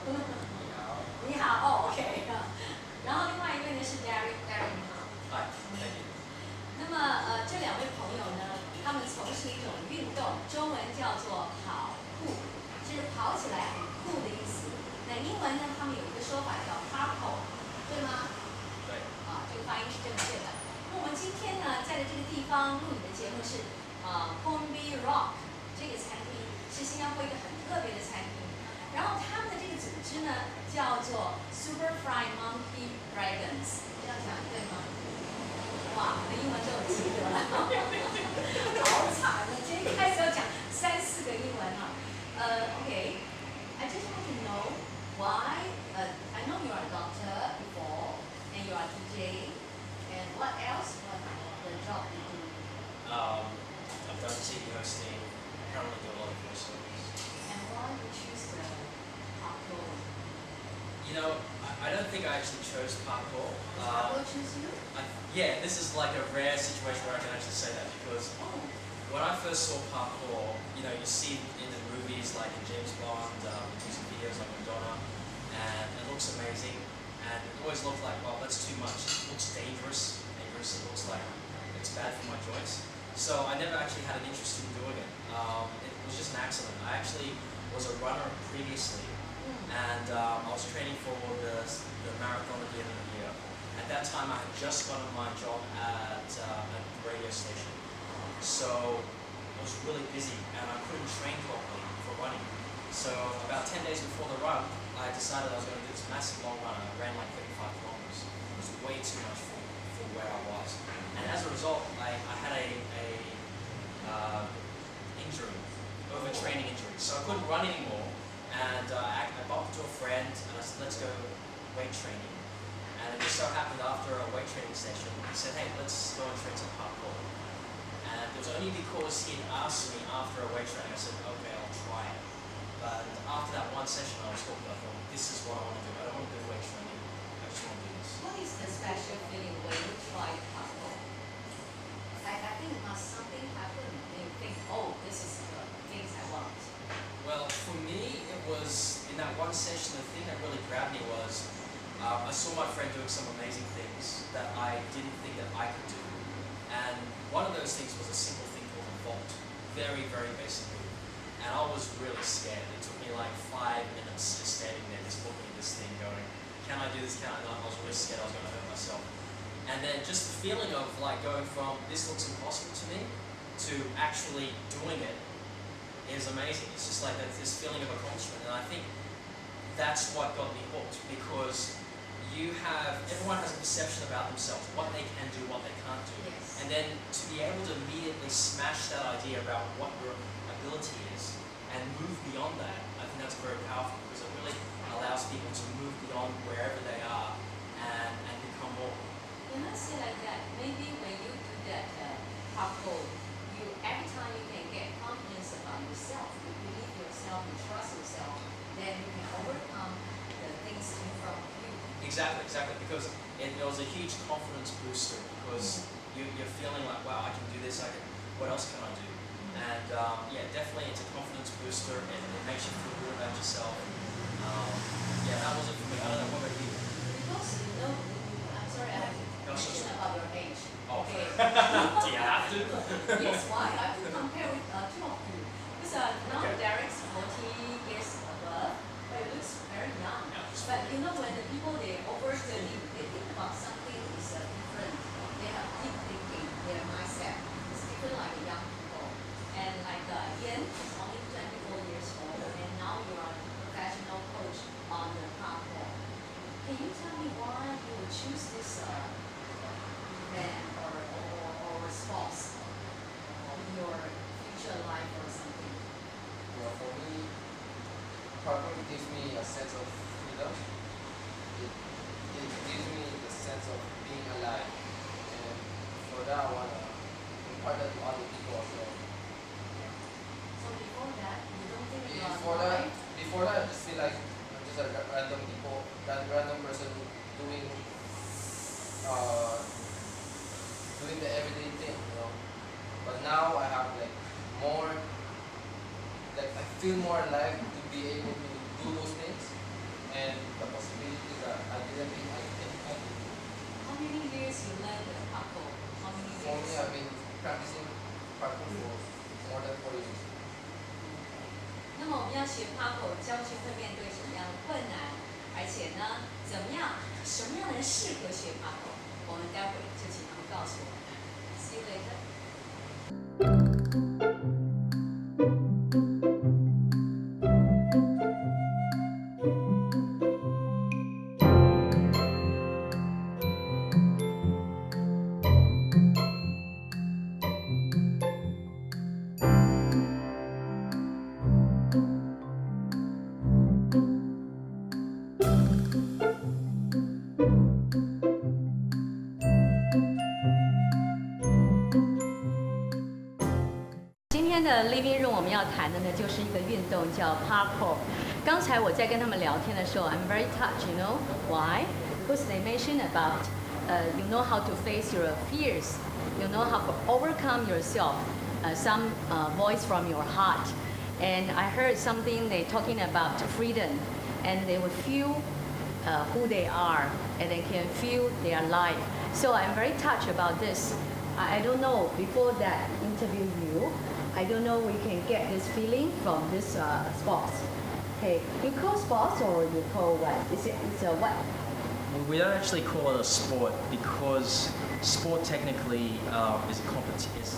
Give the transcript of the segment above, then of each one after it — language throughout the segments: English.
你好，哦，OK。然后另外一位呢是 Derek，Derek 你好。Hi, thank you. 那么这两位朋友呢，他们从事一种运动，中文叫做跑酷，就是跑起来很酷的意思。那英文呢，他们有一个说法叫 parkour， 对吗？对。这个发音是正确的。那我们今天呢，在的这个地方录影的节目是Hornby Rock 这个餐厅，是新加坡一个很特别的餐厅。然后他们的这个组织呢，叫做 Super Fly Monkey Dragons， 这样讲对吗？哇，我的英文都有及格了，好惨啊！今天开始要讲3、4个英文啊。OK，I just want to know why. I know you are a doctor before, and you are DJ, and what else? What the job you do? I've done TV hosting. I currently do a lot of voiceovers. And why you choose the parkour? You know, I don't think I actually chose parkour. Parkour choose you? Yeah, this is like a rare situation where I can actually say that because when I first saw parkour, you know, you see in the movies like in James Bond, music videos like Madonna, and it looks amazing. And it always looked like, well, that's too much. It looks dangerous. It looks like it's bad for my joints. So I never actually had an interest in doing it. It was just an accident. I actually was a runner previously, and I was training for the marathon at the end of the year. At that time, I had just gotten my job at a radio station. So I was really busy, and I couldn't train properly for running. So about 10 days before the run, I decided I was going to do this massive long run. I ran like 35 kilometers. It was way too much for where I was. And as a result, I had a injury, overtraining injury. So I couldn't run anymore. And I bumped into a friend, and I said, let's go weight training. And it just so happened after a weight training session, he said, hey, let's go and train some parkour. And it was only because he had asked me after a weight training, I said, okay, I'll try it. But after that one session, I was hooked. I thought, this is what I want to do. I don't want to do weight training. I just want to do this. What is the special feeling when you try parkour? I think something happened and you think, oh, this is the things I want. Well, for me, it was, in that one session, the thing that really grabbed me was, I saw my friend doing some amazing things that I didn't think that I could do. And one of those things was a simple thing called a vault. Very, very basic move. And I was really scared. It took me like 5 minutes just standing there, just looking at this thing going, can I do this, can I not? I was really scared I was going to hurt myself. And then just the feeling of like going from, this looks impossible to me, to actually doing it is amazing. It's just like this feeling of accomplishment. And I think that's what got me hooked, because everyone has a perception about themselves, what they can do, what they can't do. Yes. And then to be able to immediately smash that idea about what your ability is and move beyond that, I think that's very powerful, because it really allows people to move beyond wherever they are and become more. You must say like that. Maybe when you do that parkour, every time you can get confidence about yourself, you believe yourself, you trust yourself, then you can overcome the things in front of you. Exactly, because it was a huge confidence booster, because you're feeling like, wow, I can do this, what else can I do? And yeah, definitely it's a confidence booster, and it makes you feel good about yourself. Yeah, that was it for me. I don't know, what about you? Because I'm sorry, I have to mention about your age. Oh, Okay. do you have to? Yes, why? I have to compare with two of you. Because now Derek's 40 years above, but it looks very young. Yeah, But you know, when the people they overstudy, they think about something is different. They have deep thinking. Their mindset is different like young people. And like Ian is only 24 years old, and now you are a professional coach on the parkour. Can you tell me why you would choose this event or sports in your future life or something? Well, for me, parkour gives me a sense of freedom. It gives me the sense of being alive, and for that I want to impart that to other people as well. So before that, you don't think you are alive? Before that, I just feel like I'm just a random person doing the everyday thing, you know. But now I have like more, like I feel more alive to be able to do those things. 呢？怎么样？什么样的人适合学 parkour？ 我们待会就请他们告诉我们。See you later. 今天的 living room 我们要谈的呢，就是一个运动叫 parkour。刚才我在跟他们聊天的时候 ，I'm very touched. You know why? Because they mentioned about you know how to face your fears. You know how to overcome yourself. Some voice from your heart. And I heard something they talking about freedom, and they will feel who they are, and they can feel their life. So I'm very touched about this. I don't know, before that interview you, I don't know we can get this feeling from this sports. Okay, you call sports or you call what? It's a what? Well, we don't actually call it a sport because sport technically is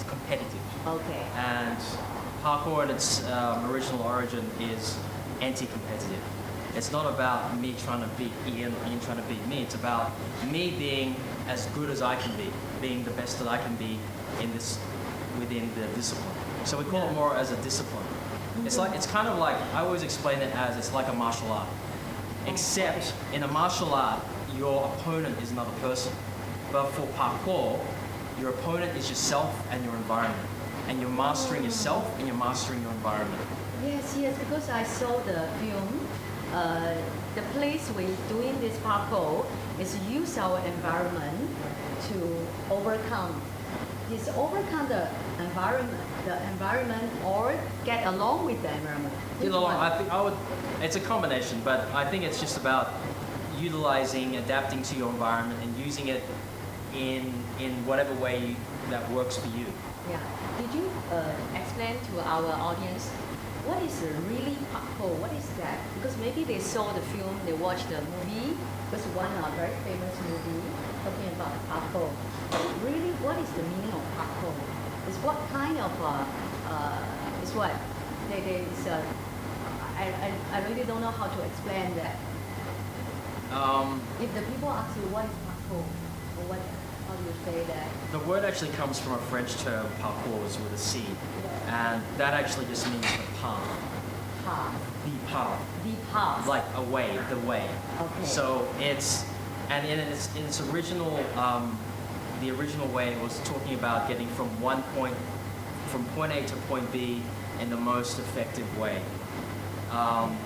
competitive. Okay. And parkour in its original origin is anti-competitive. It's not about me trying to beat Ian or Ian trying to beat me. It's about me being as good as I can be, being the best that I can be within the discipline. So we call it more as a discipline. It's kind of like, I always explain it as it's like a martial art. Except in a martial art, your opponent is another person. But for parkour, your opponent is yourself and your environment. And you're mastering yourself and you're mastering your environment. Yes, because I saw the film. The place we're doing this parkour is use our environment to overcome. Is overcome the environment, or get along with the environment. It's a combination, but I think it's just about utilizing, adapting to your environment, and using it in whatever way that works for you. Yeah. Did you explain to our audience what is really parkour? What is that? Because maybe they saw the film, they watched the movie. Because one very famous movie talking about parkour. But really, what is the meaning of parkour? It's what kind of it's what I really don't know how to explain that. If the people ask you what is parkour, or what, how do you say that? The word actually comes from a French term, parcours, with a C, and that actually just means the path. Path. The path. The path. Like a way, the way. Okay. So it's, and in its original, the original way was talking about getting from point A to point B in the most effective way.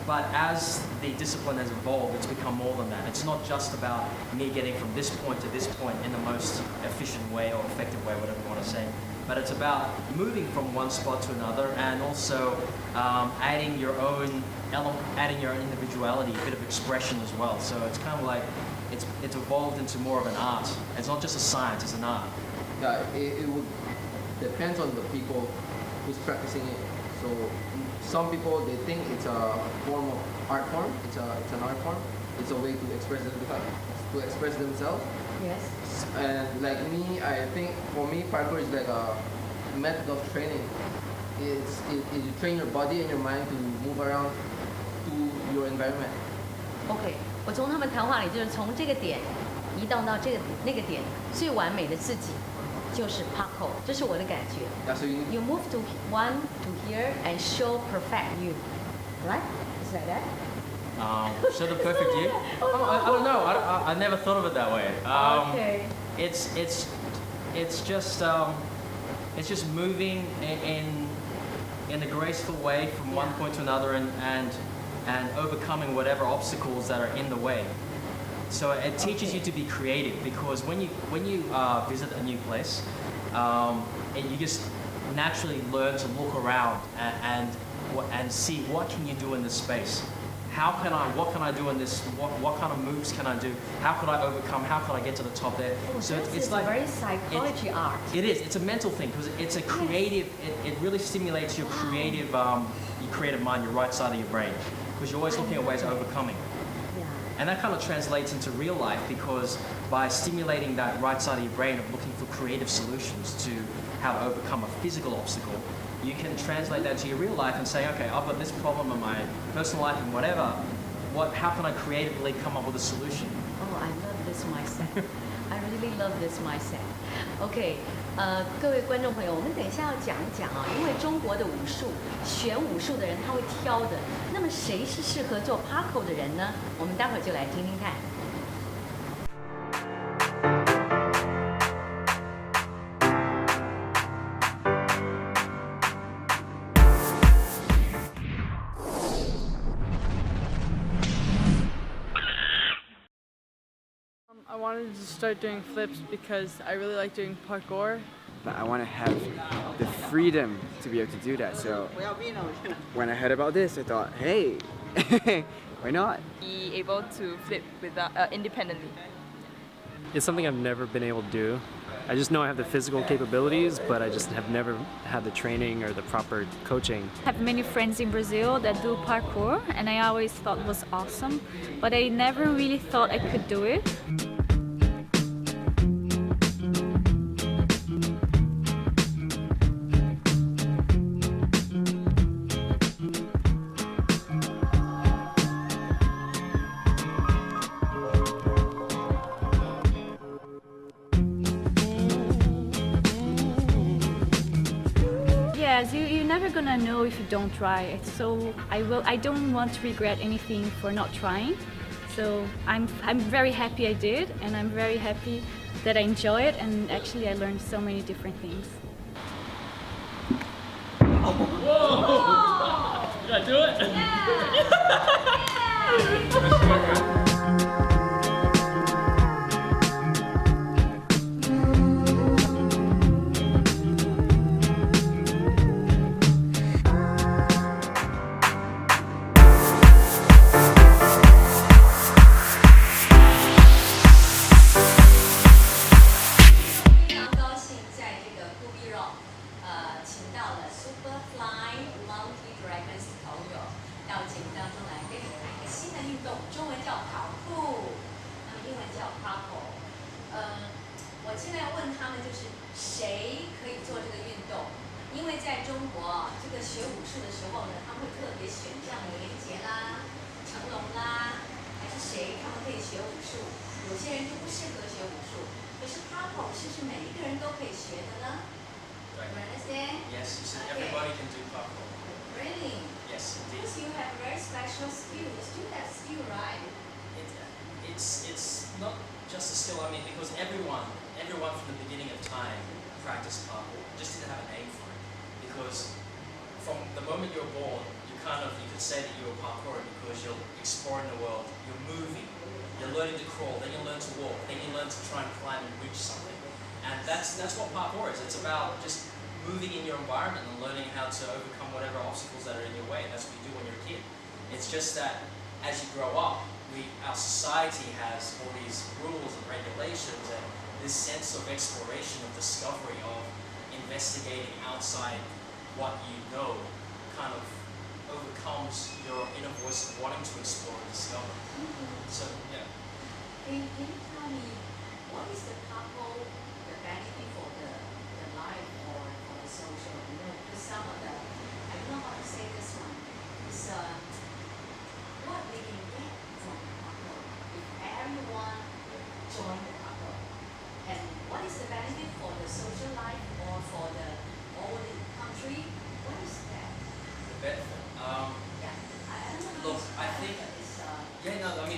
But as the discipline has evolved, it's become more than that. It's not just about me getting from this point to this point in the most efficient way or effective way, whatever you want to say. But it's about moving from one spot to another, and also adding your own individuality, a bit of expression as well. So it's kind of like it's evolved into more of an art. It's not just a science; it's an art. Yeah, it would depends on the people who's practicing it. So some people, they think it's a form of art form. It's an art form. It's a way to express themselves. Yes. And like me, I think for me, parkour is like a method of training. You train your body and your mind to move around to your environment. OK， 我从他们谈话里就是从这个点移动到这个那个点，最完美的自己就是 parkour， 这是我的感觉。Yeah, so You move to one to here and show perfect you, right? Is like that? Show the perfect you? I don't know. I never thought of it that way. Okay. It's just moving in a graceful way from one point to another, and overcoming whatever obstacles that are in the way. So it teaches you to be creative, because when you visit a new place, you just naturally learn to look around and see what can you do in this space. What can I do in this? What kind of moves can I do? How could I overcome? How could I get to the top there? Oh, So it's like very psychology art. It is. It's a mental thing, because it's a creative. It really stimulates your creative mind, your right side of your brain, because you're always looking at ways of overcoming. Yeah. And that kind of translates into real life because by stimulating that right side of your brain of looking for creative solutions to how to overcome a physical obstacle, you can translate that to your real life and say, okay, I've got this problem in my personal life and whatever. How can I creatively come up with a solution? Oh, I love this mindset. I really love this mindset. OK， 各位观众朋友，我们等一下要讲一讲啊，因为中国的武术，选武术的人他会挑的。那么谁是适合做 parkour 的人呢？我们待会儿就来听听看。I wanted to start doing flips because I really like doing parkour. But I want to have the freedom to be able to do that. So when I heard about this, I thought, hey, why not? Be able to flip without independently. It's something I've never been able to do. I just know I have the physical capabilities, but I just have never had the training or the proper coaching. I have many friends in Brazil that do parkour, and I always thought it was awesome, but I never really thought I could do it. Yes, you're never gonna know if you don't try. So I don't want to regret anything for not trying. So I'm very happy I did, and I'm very happy that I enjoy it, and actually I learned so many different things. Whoa! Did I do it? Yeah. 我现在要问他们，就是谁可以做这个运动？因为在中国，这个学武术的时候呢，他们会特别选像连杰啦、成龙啦，还是谁他们可以学武术？有些人就不适合学武术。可是 parkour 是不是每一个人都可以学的呢？ Right. You understand? Yes, you said everybody can do parkour. Really? Yes, indeed. Because you have very special skills. Do that skill, right? It's not just a skill. I mean, because everyone from the beginning of time practiced parkour. Just didn't have a name for it. Because from the moment you're born, you could say that you're a parkourer because you're exploring the world. You're moving. You're learning to crawl. Then you learn to walk. Then you learn to try and climb and reach something. And that's what parkour is. It's about just moving in your environment and learning how to overcome whatever obstacles that are in your way. And that's what you do when you're a kid. It's just that as you grow up, our society has all these rules and regulations and this sense of exploration, of discovery, of investigating outside what you know kind of overcomes your inner voice of wanting to explore and discover. So, yeah. Can you tell me what is the parkour, the benefit for the life or for the social? You know, because some of the, I don't know how to say this one, is what we can get from parkour if everyone join the parkour. And what is the benefit for the social life or for the whole country? What is that? The benefit. Yeah, I don't know. Look, I think. Yeah, no, I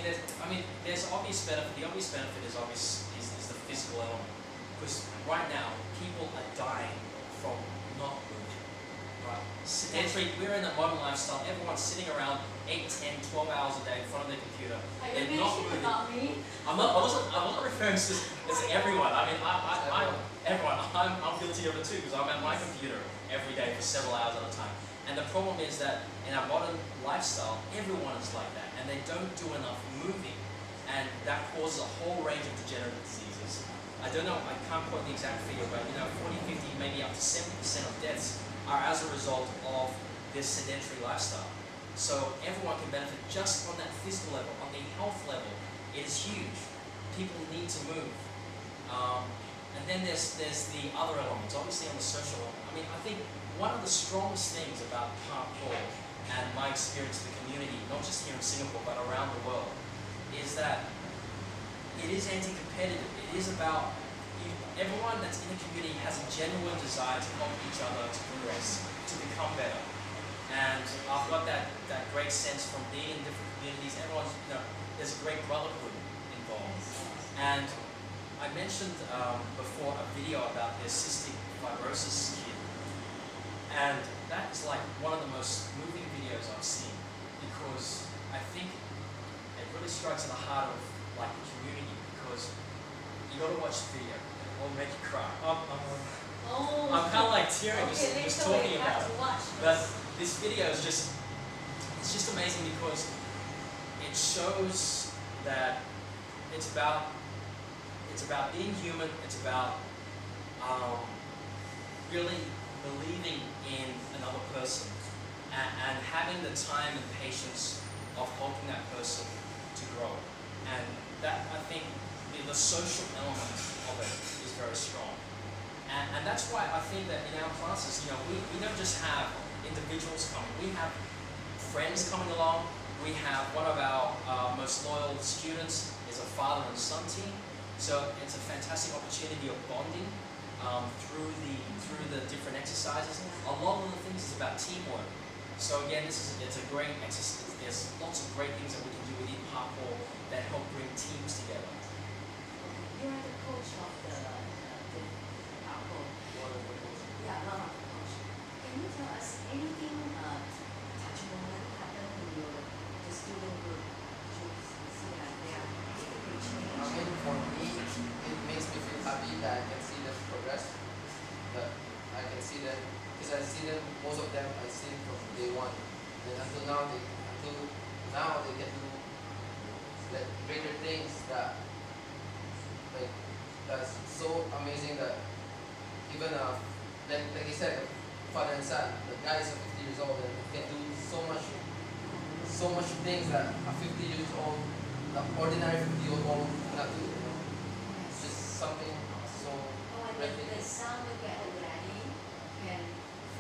mean, there's obvious benefit. The obvious benefit is the physical element. Because right now, people are dying from not moving. Right? Sedentary, we're in a modern lifestyle. Everyone's sitting around 8, 10, 12 hours a day in front of their computer. Are They're you not mentioning moving. about me? I wasn't referring to it's everyone. I mean, I'm everyone. I'm guilty of it too because I'm at my computer every day for several hours at a time. And the problem is that in our modern lifestyle, everyone is like that, and they don't do enough moving, and that causes a whole range of degenerative diseases. I don't know, I can't quote the exact figure, but 40, 50, maybe up to 70% of deaths are as a result of this sedentary lifestyle. So everyone can benefit just on that physical level, on the health level. It is huge. People need to move. And then there's the other elements, obviously on the social level. I mean, I think one of the strongest things about parkour and my experience in the community, not just here in Singapore, but around the world, is that it is anti-competitive. It is about everyone that's in the community has a genuine desire to help each other to progress, to become better. And I've got that great sense from being in different communities. Everyone's, there's a great brotherhood involved. And I mentioned before a video about the cystic fibrosis kid. And that is like one of the most moving videos I've seen, because I think it really strikes at the heart of like the community, because you got to watch the video. It will make you cry. I'm kind of like tearing just talking about it. But this video is it's just amazing, because it shows that it's about being human. It's about really believing in another person and having the time and patience of helping that person to grow. And that, I think, the social element of it is very strong. And that's why I think that in our classes, we don't just have individuals coming. We have friends coming along. We have one of our most loyal students is a father and son team. So it's a fantastic opportunity of bonding through the different exercises. A lot of the things is about teamwork. So again, it's a great exercise. There's lots of great things that we can do within parkour that help bring teams together. You are the coach of the parkour. Yeah, one of the coach. Can you tell us anything touchable that happened in the student group? You see that they are making change. I mean, for me, it makes me feel happy that I can see them progress. That I can see them, because I see them, most of them I see from day one. And until now they can do like greater things that's so amazing that even like you said, father and son, the guy is 50 years old and can do so much things that a 50 years old, the ordinary 50-year-old cannot do. It's just something so. Oh, and then the son will get already can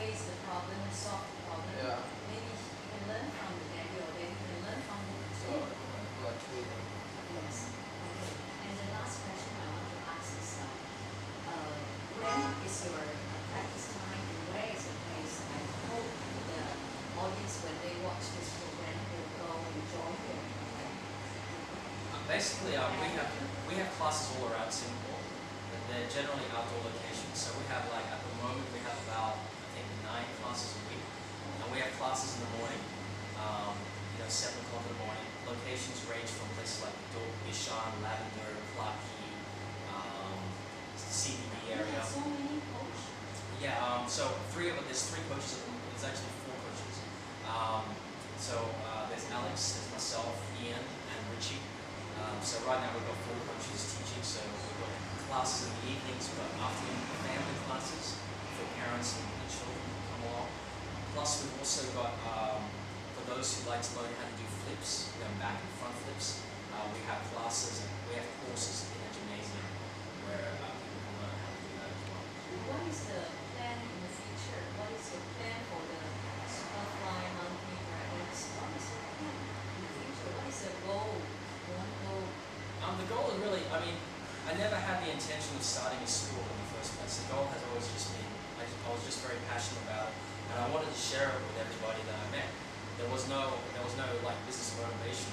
face the problem, solve the problem. Yeah. Maybe you can learn from the daddy, or then you can learn from the kid. Yes. Okay. And the last question I want to ask is, when is your practice time and where is the place? I hope the audience, when they watch this program, will go and join you. Basically, we have classes all around Singapore, but they're generally outdoor locations. So we have at the moment we have about, I think, 9 classes a week, and we have classes in the morning. 7 o'clock in the morning. Locations range from places like Bishan, Lavender, Clarke Quay, CBD area. So many coaches. Yeah. So there's 3 coaches. There's actually 4 coaches. There's Alex, there's myself, Ian, and Richie. So right now we've got 4 coaches teaching. So we've got classes in the evenings, we've got afternoon family classes for parents and children to come along. Plus we've also got for those who like to learn how to do flips, back and front flips. We have classes and we have courses in the gymnasium where people can learn how to do that as well. What is the plan in the future? What is your plan for the Superfly Monkey Dragons? What is your plan in the future? What is the goal? You want to go? The goal is really, I never had the intention of starting a school in the first place. The goal has always just been, I was just very passionate about it, and I wanted to share it with everybody that I met. There was no business motivation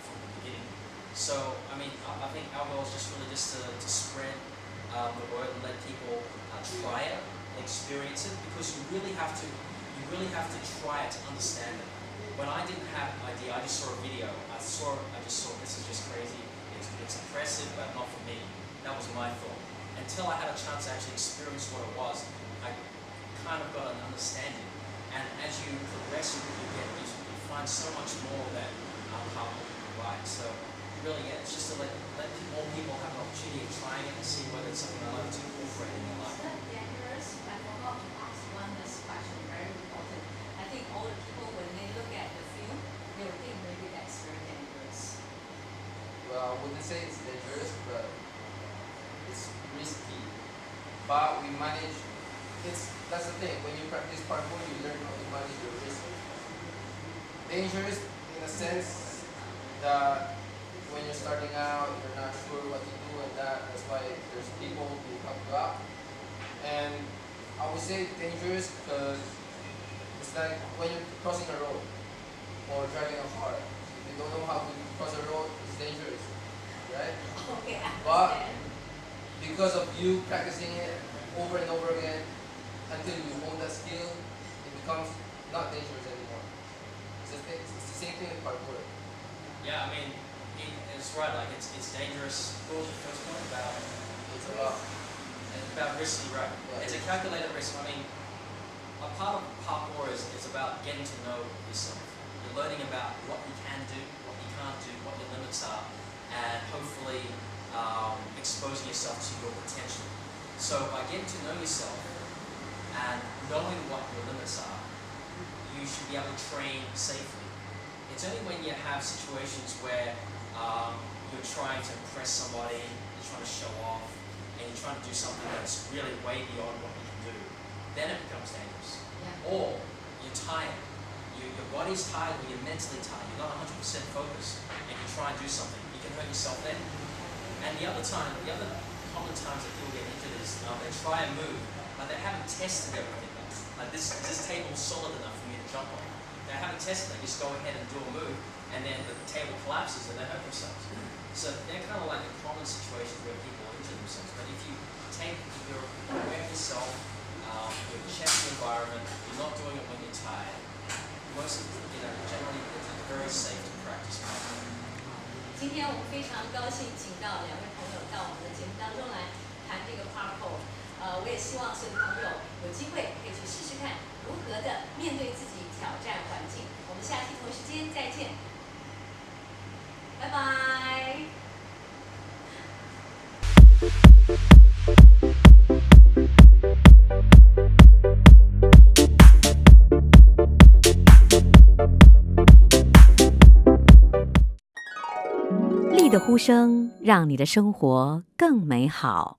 from the beginning. So I think our goal is just really to spread the word and let people try it, experience it, because you really have to try it to understand it. When I didn't have an idea, I just saw a video. I just saw this is just crazy. It's impressive, but not for me. That was my thought. Until I had a chance to actually experience what it was, I kind of got an understanding. And as you progress, you find so much more that how you provide. So really, it's just to let more people have an opportunity of trying it and see whether it's something they like to incorporate in their life. Is that dangerous? I forgot to ask one last question, very important. I think all the people, when they look at say it's dangerous, but it's risky. But we manage. That's the thing. When you practice parkour, you learn how to manage your risk. Dangerous in a sense that when you're starting out, you're not sure what to do, and that's why there's people who help you out. And I would say dangerous because it's like when you're crossing a road or driving a car. If you don't know how to cross a road, it's dangerous, right? Okay, I But understand. because of you practicing it over and over again until you hone that skill, it becomes not dangerous anymore. It's the same thing with parkour. Yeah, I mean, it's right. Like it's dangerous. What was your first point about? It's about Risky, right? Yeah. It's a calculated risk. I mean, a part of parkour is about getting to know yourself. You're learning about what you can do, what you can't do, what your limits are, and hopefully exposing yourself to your potential. So by getting to know yourself and knowing what your limits are, you should be able to train safely. It's only when you have situations where you're trying to impress somebody, you're trying to show off, and you're trying to do something that's really way beyond what you can do, then it becomes dangerous. Yeah. Or you're tired. Your body's tired or you're mentally tired. You're not 100% focused, and you try and do something. You can hurt yourself then. And the other common times that people get injured is they try and move, but they haven't tested everything. Like this table's solid enough for me to jump on. They haven't tested it. They just go ahead and do a move, and then the table collapses and they hurt themselves. So they're kind of like the common situations where people injure themselves. But if you're aware of yourself, you're checking the environment, you're not doing it when you're tired. Generally, it's very safe to practice. 今天我们非常高兴请到两位朋友到我们的节目当中来谈这个 parkour。我也希望所有的朋友有机会可以去试试看如何的面对自己挑战环境。我们下期同一时间再见，拜拜。力的呼声，让你的生活更美好。